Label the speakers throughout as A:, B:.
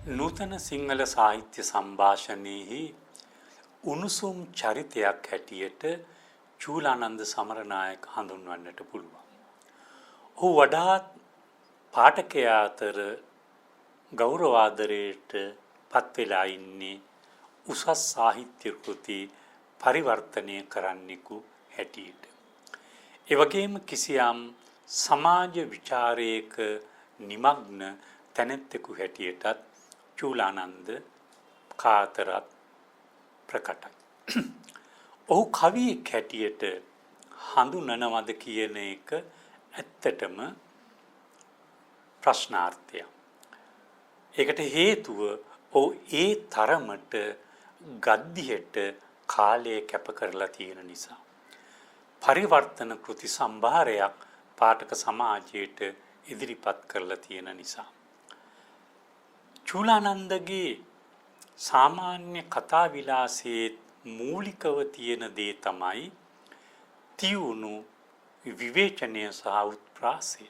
A: නූතන සිංහල සාහිත්‍ය සංභාෂණයෙහි උණුසුම් චරිතයක් හැටියට චූලානන්ද සමරනායක හඳුන්වන්නට පුළුවන්. ඔහු වඩාත් පාඨකයා අතර ගෞරවාදරයට පත් වෙලා ඉන්නේ උසස් සාහිත්‍ය කෘති පරිවර්තනය කරන්නෙකු හැටියට. ඒ වගේම කිසියම් සමාජ විචාරයක නිමග්න තැනැත්තෙකු හැටියටත් චූලානන්ද කාතරත් ප්‍රකටයි. ඔහු කවියෙක් හැටියට හඳුනනවද කියන එක ඇත්තටම ප්‍රශ්නාර්ථයක්. ඒකට හේතුව ඔහු ඒ තරමට ගද්දියට කාලය කැප කරලා තියෙන නිසා. පරිවර්තන කෘති සම්භාරයක් පාඨක සමාජයට ඉදිරිපත් කරලා තියෙන නිසා. චූලානන්දගේ සාමාන්‍ය කතා විලාසයේ මූලිකව තියෙන දේ තමයි තියුණු විවේචනය සහ උත්ප්‍රාසය.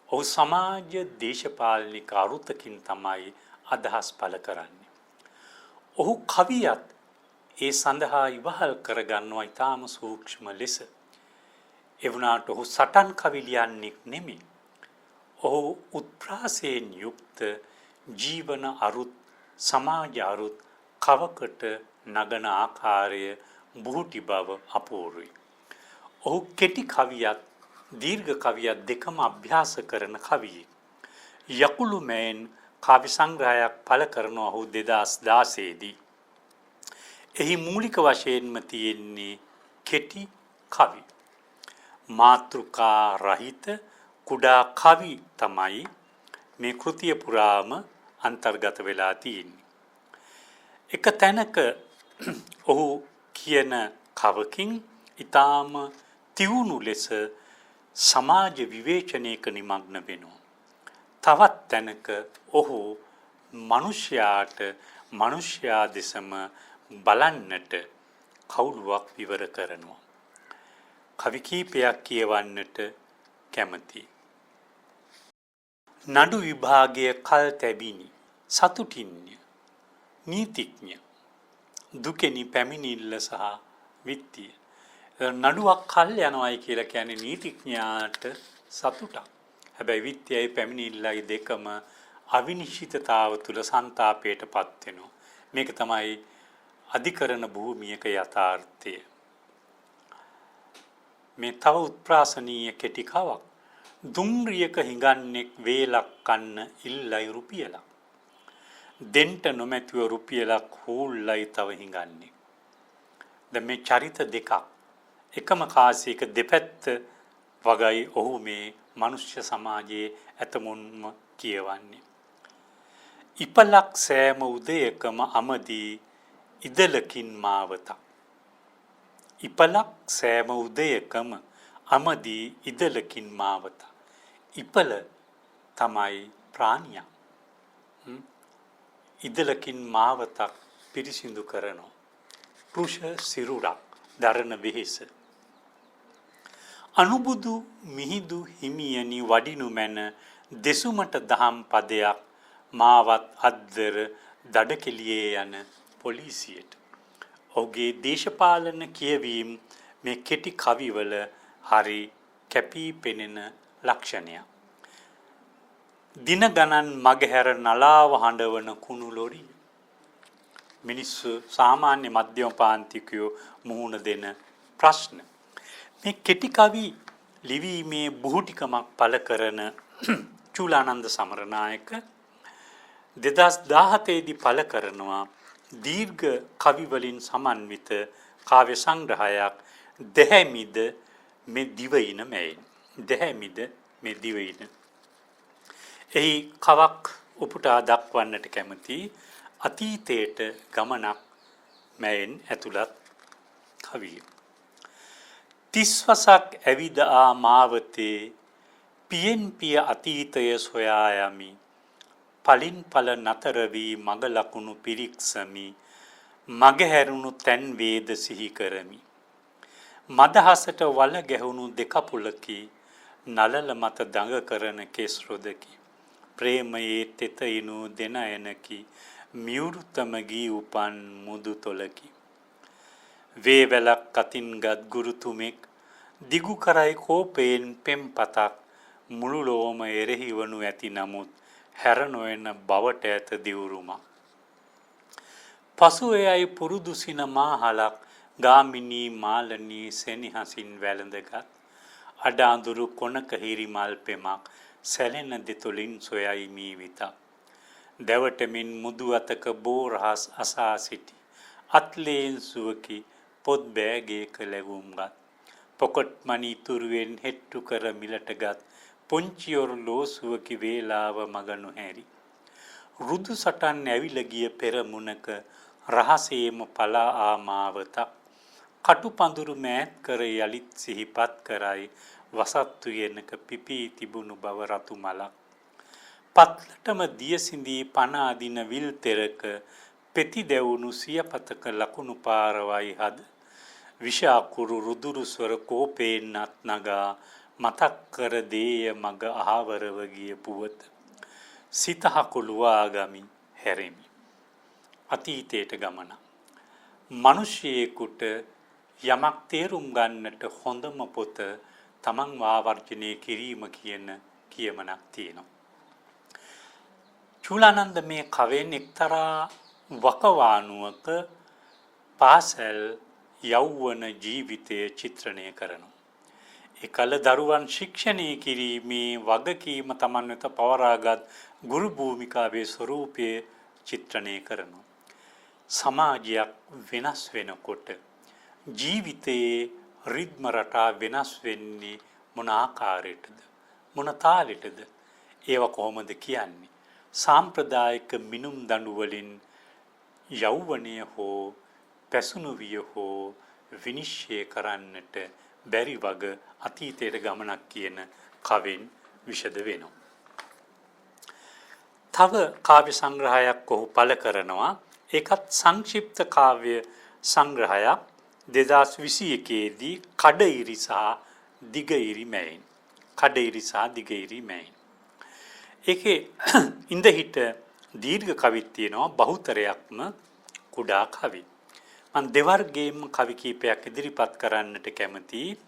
A: ඔහු සමාජ දේශපාලනික අරුතකින් තමයි අදහස් පළ කරන්නේ. ඔහු කවියත් ඒ සඳහා ඉවහල් කරගන්නවා ඉතාම සූක්ෂම ලෙස. ඒ වුණාට ඔහු සටන් කවි ලියන්නෙක් නෙමෙයි. ඔහු උත්ප්‍රාසයෙන් යුක්ත ජීවන අරුත් සමාජ අරුත් කවකට නගන ආකාරය බුහුටි බව අපූර්වයි. ඔහු කෙටි කවියත් දීර්ඝ කවියත් දෙකම අභ්‍යාස කරන කවියෙක්. යකුළු මෑන් කාව්‍ය සංග්‍රහයක් පළ කරන ඔහු 2016 දී. එහි මූලික වශයෙන්ම තියෙන්නේ කෙටි කවි. මාතෘකා රහිත කුඩා කවි තමයි මේ කෘතිය පුරාම අන්තර්ගත වෙලා තියෙන්නේ. එක තැනක ඔහු කියන කවකින් ඊටාම තියුණු ලෙස සමාජ විවේචනයක නිමග්න වෙනවා. තවත් තැනක ඔහු මිනිස්යා දෙසම බලන්නට කවුළුවක් විවර කරනවා. කවි කීපයක් කියවන්නට කැමතියි. නඩු විභාගයේ කල් තැබිනි සතුටින්ය නීතිඥ දුකෙනි පැමිණිල්ල සහ විත්තිය. නඩුවක් කල් යනවායි කියලා කියන්නේ නීතිඥයාට සතුටක්. හැබැයි විත්තියයි පැමිණිල්ලයි දෙකම අවිනිශ්චිතතාව තුළ සංతాපයටපත් වෙනවා. මේක තමයි අධිකරණ භූමියක යථාර්ථය. මේ තව උත්ප්‍රාසනීය කෙටි කවක්. දුම්රියක හිඟන්නෙක් වේලක් කන්න ඉල්ලයි රුපියලක්. දෙන්ට නොමැතිව රුපියලක් හූල්ලයි තව හිඟන්නේ. දැන් මේ චරිත දෙකක් එකම කාසියක දෙපැත්ත වගයි ඔහු මේ මනුෂ්‍ය සමාජයේ ඇතමුන්ම කියවන්නේ. ඉපලක් සෑම උදයකම අමදී ඉදලකින් මාවතක්. ඉපලක් සෑම උදයකම අමදී ඉදලකින් මාවතක්. ඉපල තමයි ප්‍රාණියක්. ඉදලකින් මාවතක් පිරිසිදු කරනවා. පුරුෂ සිරුරක් දරන වෙහෙස. අනුබුදු මිහිදු හිමියනි වඩිනු මැන දෙසුමට දහම් පදයක් මාවත් අද්දර දඩකෙලියේ යන පොලිසියට. ඔහුගේ දේශපාලන කියවීම් මේ කෙටි කවිවල හරි කැපී පෙනෙන ලක්ෂණයක්. දින ගණන් මගහැර නලාව හඬවන කුණු ලොරි. මිනිස්සු සාමාන්‍ය මධ්‍යම පාන්තිකයෝ මුහුණ දෙන ප්‍රශ්න. මේ කෙටි කවි ලිවීමේ බුහුටිකමක් පළ කරන චූලානන්ද සමරනායක 2017 දී පළ කරනවා දීර්ඝ කවි වලින් සමන්විත කාව්‍ය සංග්‍රහයක් දෙහැමිද මේ දිවයින මැයින්. දෙහැමිද මේ දිවයින. එහි කවක් උපුටා දක්වන්නට කැමති අතීතයට ගමනක් මැයින් ඇතුළත් කවිය. 30 වසක් ඇවිද ආ මාවතේ පියෙන් පිය අතීතය සොයා යමි. පලින් පල නතර වී මග ලකුණු පිරික්සමි. මග හැරුණු තැන් වේද සිහි කරමි. මදහසට වල ගැහුණු දෙකපුලකි නලල මත දඟ කරන කෙස් රොදකි. ප්‍රේමයේ තෙතයිනු දෙන එනකි මියුරුතම ගී උපන් මුදු තොලකි වේවැලක් අතින්ගත් ගුරුතුමෙක් දිගු කරයි කෝපයෙන් පෙම්පතක් මුළු ලෝම එරෙහි වනු ඇති නමුත් හැර නොයන බවට ඇත දිවුරුමක් පසු එයයි පුරුදු සින මාහලක් ගාමිණී මාලනී සෙනෙහසින් වැළඳගත් අඩ අඳුරු කොනක හිරිමල් පෙමක් සැලෙන දෙතුලින් සොයයි මීවිතක් දැවටමින් මුදු අතක බෝ රහස් අසා සිටි අත්ලේන් සුවකි පොත් බෑගයක ලැබුම්ගත් පොකොට් මනි ඉතුරුවෙන් හෙට්ටු කර මිලටගත් පුංචියොරු ලෝසුවකි වේලාව මග නොහැරි රුදු සටන් ඇවිල ගිය පෙරමුණක රහසේම පලා ආමාවතක් කටු පඳුරු මෑත් කර යලිත් සිහිපත් කරයි වසත්තු යෙනක පිපී තිබුණු බව රතු මලක් පත්ලටම දියසිඳී පන අදින විල් තෙරක පෙති දැවුණු සියපතක ලකුණු පාරවයි හද විෂ අකුරු රුදුරු ස්වර කෝපයෙන් අත් නගා මතක් කර දේය මග අහවරව ගිය පුවත සිතහකුළුවා ගමි හැරෙමි අතීතයට ගමන මිනිසියෙකුට යමක් තේරුම් ගන්නට හොඳම පොත තමන් වාවර්ජනය කිරීම කියන කියමනක් තියෙනවා චූලානන්ද මේ කවෙන් එක්තරා වකවානුවක පාසල් යෞවන ජීවිතය චිත්‍රණය කරනවා එකල දරුවන් ශික්ෂණය කිරීමේ වගකීම තමන් වෙත පවරාගත් ගුරු භූමිකාවේ ස්වරූපය චිත්‍රණය කරනවා සමාජයක් වෙනස් වෙනකොට ජීවිතයේ රිද්ම රටා වෙනස් වෙන්නේ මොන ආකාරයටද මොන තාලෙටද ඒවා කොහොමද කියන්නේ සාම්ප්‍රදායික මිනුම් දඬු වලින් යෞවනය හෝ පැසුණු විය හෝ විනිශ්චය කරන්නට බැරි වග අතීතයට ගමනක් කියන කවෙන් විෂද වෙනවා. තව කාව්‍ය සංග්‍රහයක් ඔහු පළ කරනවා. ඒකත් සංක්ෂිප්ත කාව්‍ය සංග්‍රහයක් 2021 දී කඩඉරි සහ දිගඉරි මැයින්. කඩඉරි සහ දිගඉරි මැයින්. ඒකේ ඉඳ හිට දීර්ඝ කවිත් තියෙනවා බහුතරයක්ම කුඩා කවි. මම දෙවර්ගයේම කවි කීපයක් ඉදිරිපත් කරන්නට කැමතියි.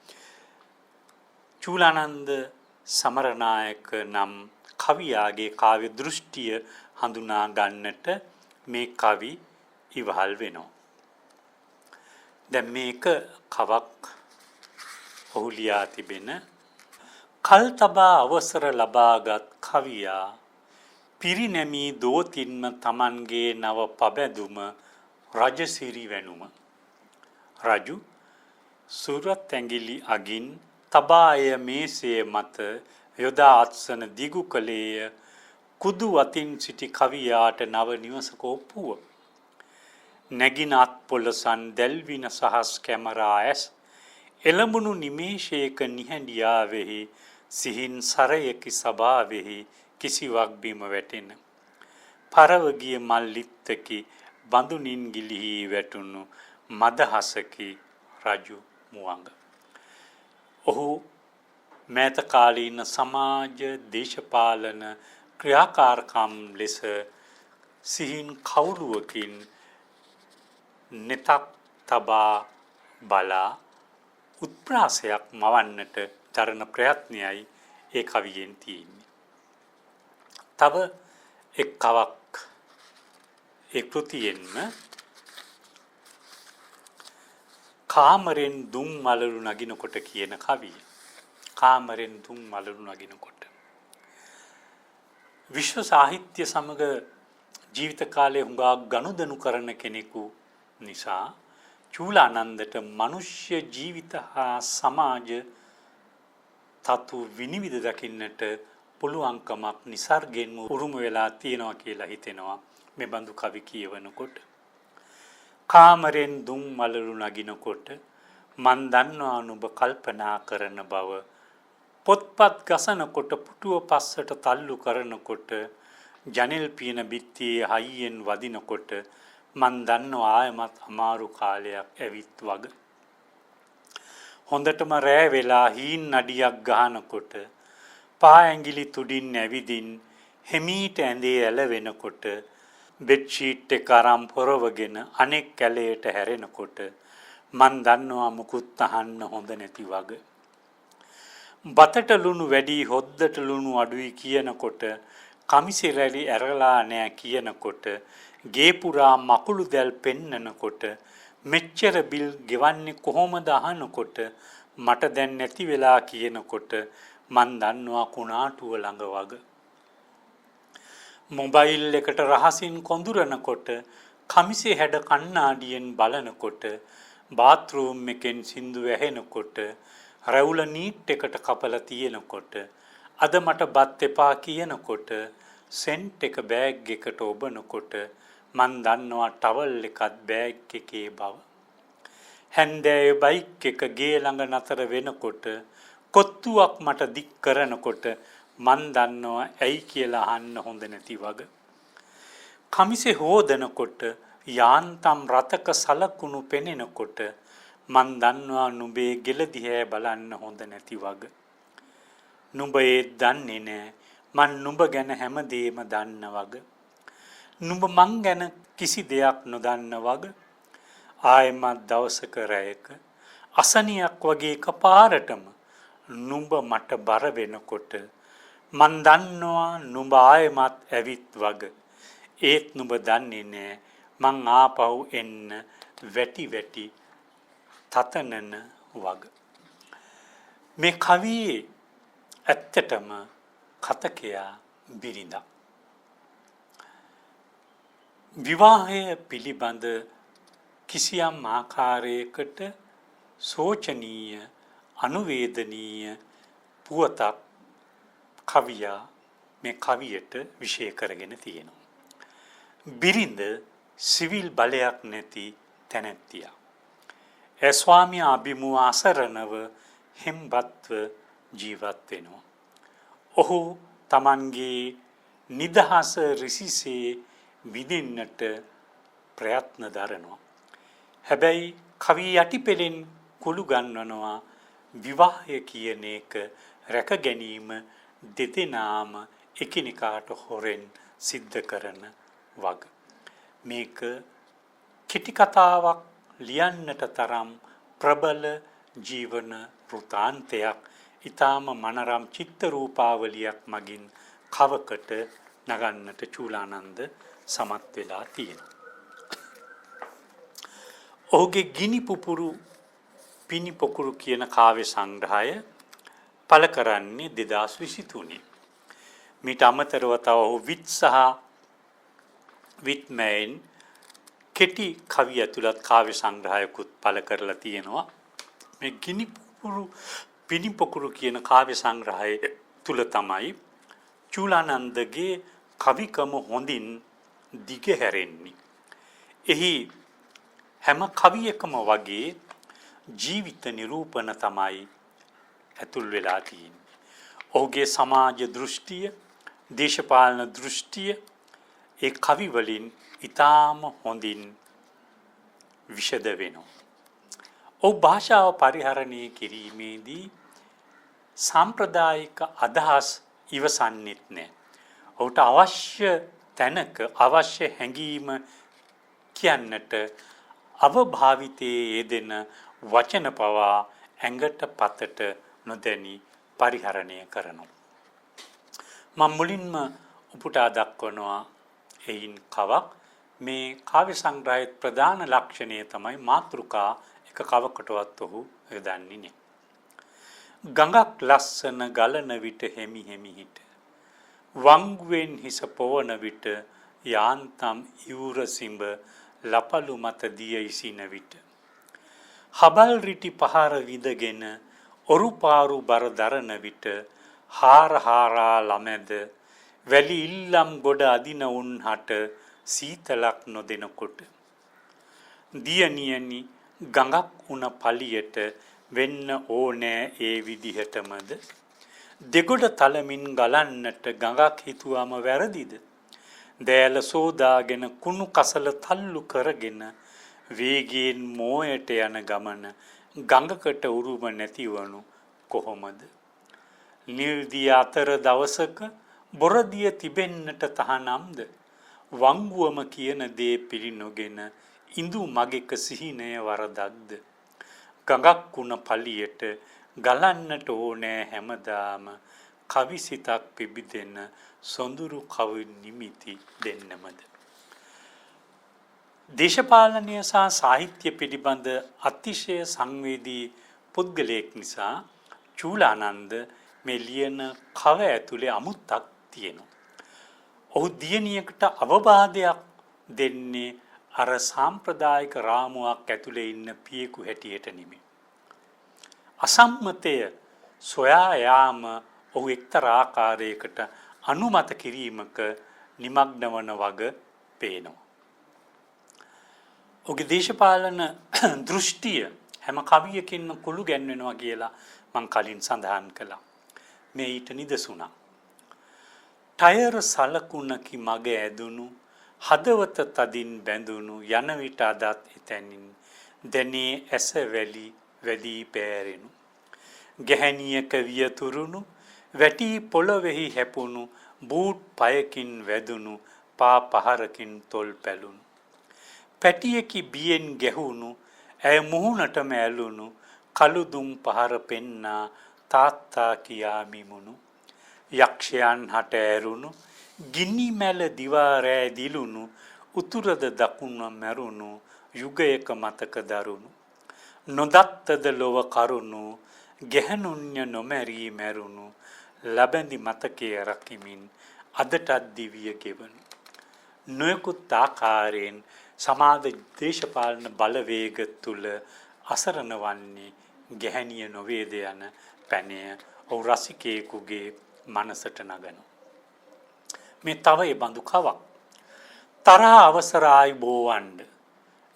A: චූලානන්ද සමරනායක නම් කවියාගේ කාව්‍ය දෘෂ්ටිය හඳුනා ගන්නට මේ කවි ඉවහල් වෙනවා. දැන් මේක කවක් ඔහු ලියා තිබෙන කල්තබා අවසර ලබාගත් කවියා පිරිනැමී දෝතින්ම තමන්ගේ නව පබැදුම රජසිරි වැනුම රජු සුරත් ඇඟිලි අගින් තබාය මේසේ මත යොදා අත්සන දිගු කලේය කුදු අතින් සිටි කවියාට නව නිවසක ඔප්පුව නැගින අත් පොළසන් දැල්වින සහස් කැමරා ඇස් එළඹුණු නිමේෂයක නිහැඬියාවෙහි සිහින් සරයකි සභාවෙහි කිසිවක් බිම වැටෙන පරවගිය මල්ලිත්තකි බඳුනින් ගිලිහි වැටුණු මදහසකි රජු මුවඟ. ඔහු මෑත කාලීන සමාජ දේශපාලන ක්‍රියාකාරකම් ලෙස සිහින් කවුළුවකින් නෙතක් තබා බලා උත්ප්‍රාසයක් මවන්නට දරන ප්‍රයත්නයයි ඒ කවියෙන් තියෙන්නේ. තව එක් කවක් ඒ කෘතියෙන්ම කාමරෙන් දුම් මලලු නගිනකොට කියන කවිය. කාමරෙන් දුම් මලලු නගිනකොට විශ්ව සාහිත්‍ය සමග ජීවිත කාලයේ හුඟා ගනුදෙනු කරන කෙනෙකු නිසා චූලානන්දට මනුෂ්‍ය ජීවිත හා සමාජ තතු විනිවිද දකින්නට පුළුවන්කමක් නිසර්ගෙන්ම උරුම වෙලා තියෙනවා කියලා හිතෙනවා මේ බඳු කවි කියවනකොට. කාමරෙන් දුම් මලලු නගිනකොට මන් දන්නවා නුඹ කල්පනා කරන බව පොත්පත් ගසනකොට පුටුව පස්සට තල්ලු කරනකොට ජනෙල් පියන බිත්තියේ හයියෙන් වදිනකොට මන් දන්නවා ආයමත් අමාරු කාලයක් ඇවිත් වග. හොඳටම රෑ වෙලා හීන් නඩියක් ගහනකොට පා ඇඟිලි තුඩින් ඇවිදින් හිමීට ඇඳේ ඇලවෙනකොට බෙඩ්ෂීට් එක අරන් පොරවගෙන අනෙක් කැලයට හැරෙනකොට මන් දන්නවා මුකුත් අහන්න හොඳ නැති වගේ. බතට ලුණු වැඩි හොද්දට ලුණු අඩුයි කියනකොට කමිසෙ රැලි ඇරලා නෑ කියනකොට ගේ පුරා මකුළු දැල් පෙන්නනකොට මෙච්චර බිල් ගෙවන්නේ කොහොමද අහනකොට මට දැන් නැති වෙලා කියනකොට මන් දන්නවා කුණාටුව ළඟ වගේ. මොබයිල් එකට රහසින් කොඳුරනකොට කමිසෙ හැඩ කණ්ණාඩියෙන් බලනකොට බාත්රූම් එකෙන් සින්දු ඇහෙනකොට රැවුල නීට් එකට කපලා තියෙනකොට අද මට බත් එපා කියනකොට සෙන්ට් එක බෑග් එකට ඔබනකොට මන් දන්නවා ටවල් එකත් බෑග් එකේ බව. හැන්දෑවේ බයික් එක ගේ ළඟ නතර වෙනකොට කොත්තුවක් මට දික් කරනකොට මන් දන්නවා ඇයි කියලා අහන්න හොඳ නැති වගේ. කමිසෙ හොදනකොට යාන්තම් රතක සලකුණු පෙනෙනකොට මන් දන්නවා නුඹේ ගෙල දිහා බලන්න හොඳ නැති වගේ. නුඹ ඒ දන්නේ නෑ මන් නුඹ ගැන හැමදේම දන්න වගේ. නුඹ මං ගැන කිසි දෙයක් නොදන්න වගේ. ආයෙමත් දවසක රැයක අසනියක් වගේ එකපාරටම නුඹ මට බර වෙනකොට මන් දන්නවා නුඹ ආයෙමත් ඇවිත් වගේ. ඒත් නුඹ දන්නේ නෑ මං ආපහු එන්න වැටි වැටි තතනන වගේ. මේ කවියේ ඇත්තටම කතකයා බිරිඳක්. විවාහය පිළිබඳ කිසියම් ආකාරයකට සෝචනීය අනුවේදනීය පුවතක් කවියා මේ කවියට විශේෂ කරගෙන තියෙනවා. බිරිඳ සිවිල් බලයක් නැති තැනැත්තියක්. ඒ ස්වාමියා අභිමුව අසරණව හිම්බත්ව ජීවත් වෙනවා. ඔහු තමන්ගේ නිදහස රිසිසේ විඳින්නට ප්‍රයත්න දරනවා. හැබැයි කවි යටිපෙළෙන් කුළු ගන්වනවා විවාහය කියන එක රැක ගැනීම දෙදෙනාම එකිනෙකාට හොරෙන් සිද්ධ කරන වග. මේක කෙටි කතාවක් ලියන්නට තරම් ප්‍රබල ජීවන වෘතාන්තයක් ඊටාම මනරම් චිත්ත රූපාවලියක් මගින් කවකට නගන්නට චූලානන්ද සමත් වෙලා තියෙනවා. ඔහුගේ ගිනි පුපුරු පිනි පොකුරු කියන කාව්‍ය සංග්‍රහය පළ කරන්නේ 2023. මීට අමතරව තව ඔහු විත් සහ විත්මෙන් කෙටි කවි ඇතුළත් කාව්‍ය සංග්‍රහයකුත් පළ කරලා තියෙනවා. මේ ගිනි පුපුරු පිනි පොකුරු කියන කාව්‍ය සංග්‍රහය තුල තමයි චූලානන්දගේ කවිකම හොඳින් දිගහැරෙන්නේ. එහි හැම කවියකම වගේ ජීවිත නිරූපණ තමයි ඇතුල් වෙලා තියෙන්නේ. ඔහුගේ සමාජ දෘෂ්ටිය, දේශපාලන දෘෂ්ටිය ඒ කවි වලින් ඊටාම හොඳින් විෂද වෙනවා. ඔහු භාෂාව පරිහරණය කිරීමේදී සාම්ප්‍රදායික අදහස් ඉවසන්නෙත් නැහැ. ඔහුට අවශ්‍ය තැනක අවශ්‍ය හැඟීම කියන්නට අවභාවිතයේ යෙදෙන වචන පවා ඇඟට පතට නොදැනි පරිහරණය කරනවා. මම මුලින්ම උපුටා දක්වනවා එයින් කවක්. මේ කාව්‍ය සංග්‍රහයේ ප්‍රධාන ලක්ෂණය තමයි මාතෘකා එක කවකටවත් ඔහු යොදන්නේ නැහැ. ගඟක් ලස්සන ගලන විට හෙමි හෙමි හිට වංගුවෙන් හිස පොවන විට යාන්තම් ඉවුර සිඹ ලපලු මත දිය ඉසින විට හබල් රිටි පහර විදගෙන ඔරුපාරු බර දරන විට හාරහාරා ළමැද වැලි ඉල්ලම් ගොඩ අදින උන්හට සීතලක් නොදෙනකොට දියනියනි ගඟක් උන පලියට වෙන්න ඕනෑ ඒ විදිහටමද දෙගොඩ තලමින් ගලන්නට ගඟක් හිතුවම වැරදිද දෑල සෝදාගෙන කුණු කසල තල්ලු කරගෙන වේගයෙන් මෝයට යන ගමන ගඟකට උරුම නැතිවනු කොහොමද නිර්දිය අතර දවසක බොරදිය තිබෙන්නට තහනම්ද වංගුවම කියන දේ පිළි නොගෙන ඉඳු මගෙක සිහිනය වරදක්ද ගඟක් කුණ පලියට ගලන්නට ඕනෑ හැමදාම කවිසිතක් පිබිදෙන සොඳුරු කවි නිමිති දෙන්නමද දේශපාලනය සහ සාහිත්‍ය පිළිබඳ අතිශය සංවේදී පුද්ගලයෙක් නිසා චූලානන්ද මේ ලියන කව ඇතුලේ අමුත්තක් තියෙනවා. ඔහු දියණියකට අවවාදයක් දෙන්නේ අර සාම්ප්‍රදායික රාමුවක් ඇතුලේ ඉන්න පියෙකු හැටියට නෙමෙයි. අසම්මතය සොයා යාම ඔහු එක්තරා ආකාරයකට අනුමත කිරීමක නිමග්න වන වග පේනවා. ඔහුගේ දේශපාලන දෘෂ්ටිය හැම කවියකින්ම කුළු ගැන්වෙනවා කියලා මම කලින් සඳහන් කළා. මේ ඊට නිදසුණක්. ටයර් සලකුණකි මග ඇදුණු හදවත තදින් බැඳුණු යන විට අදත් එතැනින් දැනේ ඇස වැලි වැඩි පෑරෙනු. ගැහැණියක වියතුරුණු වැටි පොළොවේහි හැපුණු බූට් පයකින් වැදුණු පා පහරකින් තොල් පැලුණු. පැටියකි බියෙන් ගැහුණු ඇය මුහුණටම ඇලුණු කළුදුම් පහර පෙන්නා තාත්තා කියා මිමුණු. යක්ෂයන් හට ඇරුණු ගිනි මැල දිවා රෑ දිලුණු උතුරද දකුණ මැරුණු යුගයක මතක දරුණු. නොදත්තද ලොව කරුණු ගැහණුන්‍ය නොමැරී මැරුණු ලබැඳි මතකයේ රකිමින් අදටත් දිවිය ගෙවනු. නොයෙකුත් ආකාරයෙන් සමාජ දේශපාලන බලවේග තුල අසරණ වන්නේ ගැහැණිය නොවේද යන පැනය ඔව් රසිකයෙකුගේ මනසට නගනවා. මේ තව ඒ බඳු කවක්. තරහ අවසරයි බෝවණ්ඩ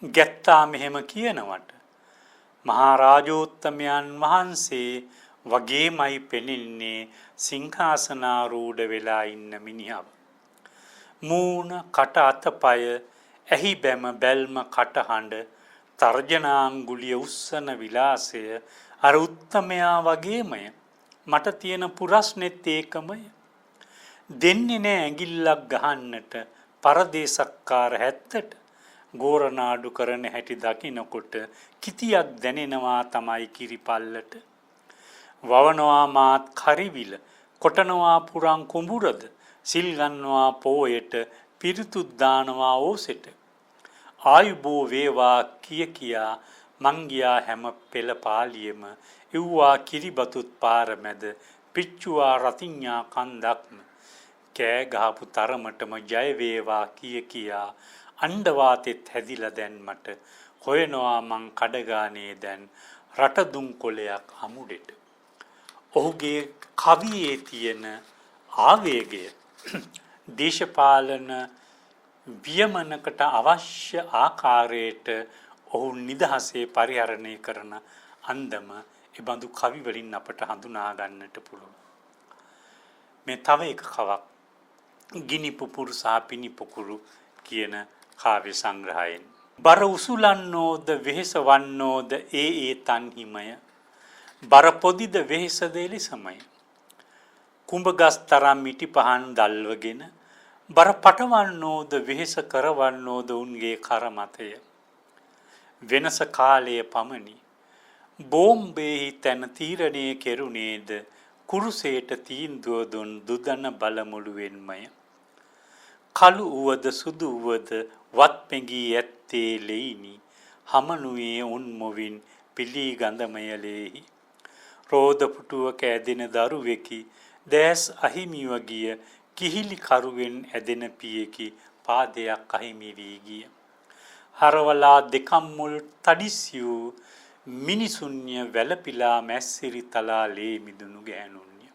A: ගැත්තා මෙහෙම කියනවට මහා රාජෝත්තමයන් වහන්සේ වගේමයි පෙනෙන්නේ සිංහාසනාරූඪ වෙලා ඉන්න මිනිහව. මූණ කට අතපය ඇහි බැම බැල්ම කටහඬ තර්ජනාංගුලිය උස්සන විලාසය අර උත්තමයා වගේමය. මට තියෙන පුරස්නෙත් ඒකමය. දෙන්නේ නෑ ඇඟිල්ලක් ගහන්නට පරදේශක්කාර හැත්තට ගෝරනාඩු කරන හැටි දකිනකොට කිතියක් දැනෙනවා තමයි කිරිපල්ලට. වවනවා මාත් කරිවිල කොටනවා පුරන් කුඹුරද සිල් ගන්නවා පෝයට පිරිතුත් දානවා ඕසෙට. ආයුබෝ වේවා කිය කියා මං ගියා හැම පෙළ පාලියෙම ඉව්වා කිරිබතුත් පාර මැද පිච්චුවා රතිඤ්ඤා කන්දක්ම කෑ ගහපු තරමටම ජය වේවා කිය කියා අණ්ඩවාතෙත් හැදිලා දැන් මට හොයනවා මං කඩගානේ දැන් රටදුම් කොලයක් අමුඩෙට. ඔහුගේ කවියේ තියෙන ආවේගය දේශපාලන වියමනකට අවශ්‍ය ආකාරයට ඔහු නිදහසේ පරිහරණය කරන අන්දම ඒ බඳු කවි වලින් අපට හඳුනා ගන්නට පුළුවන්. මේ තව එක කවක් ගිනි පුපුරු සහ පිනි පුපුරු කියන කාව්‍ය සංග්‍රහයෙන්. බර උසුලන්නෝද වෙහෙස වන්නෝද ඒ තන්හිමය බර පොදිද වෙහෙසද එලෙසමය. කුඹගස් තරම් මිටි පහන් දල්වගෙන බර පටවන්නෝද වෙහෙස කරවන්නෝද උන්ගේ කර මතය. වෙනස කාලයේ පමණි බෝම්බේහි තැන තීරණය කෙරුණේද කුරුසේට තීන්දුව දුන් දුදන බලමුළුවෙන්මය. කළු උවද සුදු උවද වත් පෙඟී ඇත්තේ ලෙයිනි හමනුවේ උන් මොවින් පිලී ගඳමය ලේහි. රෝද පුටුවක ඇදෙන දරුවෙකි දැස් අහිමිව ගිය කිහිලි කරුවෙන් ඇදෙන පියෙකි පාදයක් අහිමි වී ගිය. හරවලා දෙකම් මුල් තඩිසියූ මිනිසුන්ය වැළපිලා මැස්සිරි තලා ලේ මිදුණු ගෑනුන්ය.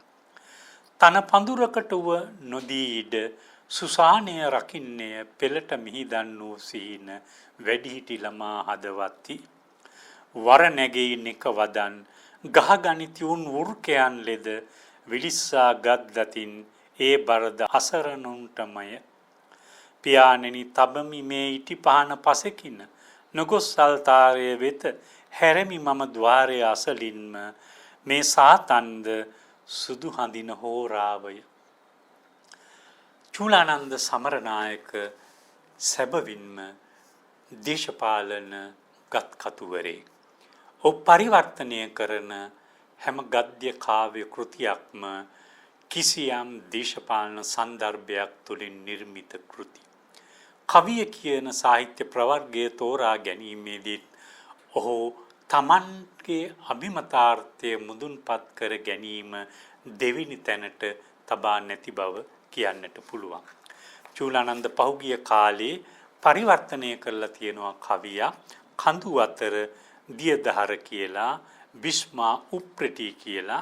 A: තන පඳුරකට උව නොදී ඉඩ සුසානය රකින්නය පෙළට මිහිදන් වූ සීන වැඩිහිටි ළමා හදවත්ති. වර නැගෙයි නෙක වදන් ගහගනිති උන් වෘකයන් ලෙද විලිස්සා ගත් දතින් ඒ බරද අසරණුන්ටමය. පියාණෙනි තබමි මේ ඉටි පහන පසෙකින නොගොස් අල්තාරය වෙත හැරමි මම ద్వාරය අසලින්ම මේ සාතන්ද සුදු හඳින හෝරාවය. චූලානන්ද සමරනායක සැබවින්ම දේශපාලන ගත් කතුවරේ. ඔහු පරිවර්තනය කරන හැම ගද්‍ය කාව්‍ය කෘතියක්ම කිසියම් දේශපාලන සන්දර්භයක් තුළින් නිර්මිත කෘති. කවිය කියන සාහිත්‍ය ප්‍රවර්ගය තෝරා ගැනීමේදීත් ඔහු තමන්ගේ අභිමතාර්ථය මුදුන්පත් කර ගැනීම දෙවෙනි තැනට තබා නැති බව කියන්නට පුළුවන්. චූලානන්ද පහුගිය කාලේ පරිවර්තනය කරලා තියෙනවා කවියා කඳු අතර දියදහර කියලා බිස්මා උප්‍රටි කියලා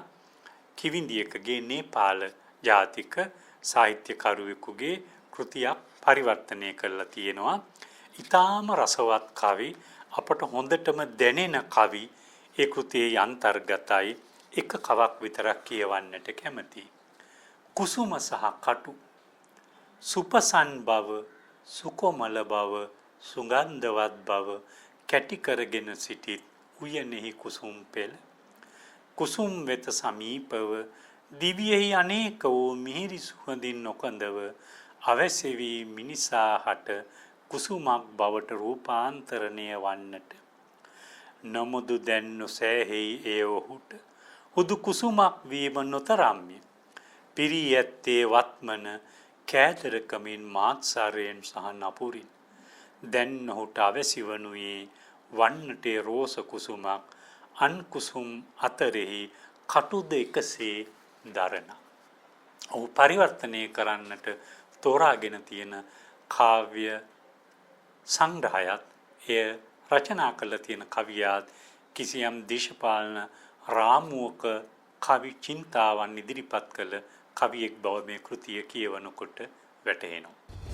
A: කිවිඳියකගේ නේපාල ජාතික සාහිත්‍යකරුවෙකුගේ කෘතියක් පරිවර්තනය කරලා තියෙනවා. ඊටාම රසවත් කවි අපට හොඳටම දැනෙන කවි ඒ කෘතියේ අන්තර්ගතයි. එක කවක් විතරක් කියවන්නට කැමතියි. කුසුම සහ කටු සුපසන් බව සුකොමල බව සුගන්ධවත් බව කැටි කරගෙන සිටිත් උයනෙහි කුසුම් පෙළ කුසුම් වෙත සමීපව දිව්‍යෙහි අනේක වූ මිහිරි සුවඳින් නොකඳව අවැසෙවි මිනිසා හට කුසුමක් බවට රූපාන්තරණය වන්නට නමුදු දැන් නොසෑහෙයි එය ඔහුට හුදු කුසුමක් වීම නොතරම්ය පිරී ඇත්තේ වත්මන කෑදරකමින් මාත්සාරයෙන් සහ නපුරින් දැන් ඔහුට අවැසි වනුයේ වන්නටේ රෝස කුසුමක් අන් කුසුම් අතරෙහි කටුද එකසේ දරන. ඔහු පරිවර්තනය කරන්නට තෝරාගෙන තියෙන කාව්‍ය සංග්‍රහයත් එය රචනා කළ තියෙන කවියාත් කිසියම් දේශපාලන රාමුවක කවි චින්තාවන් ඉදිරිපත් කළ කවියෙක් බව මේ කෘතිය කියවනකොට වැටහෙනවා.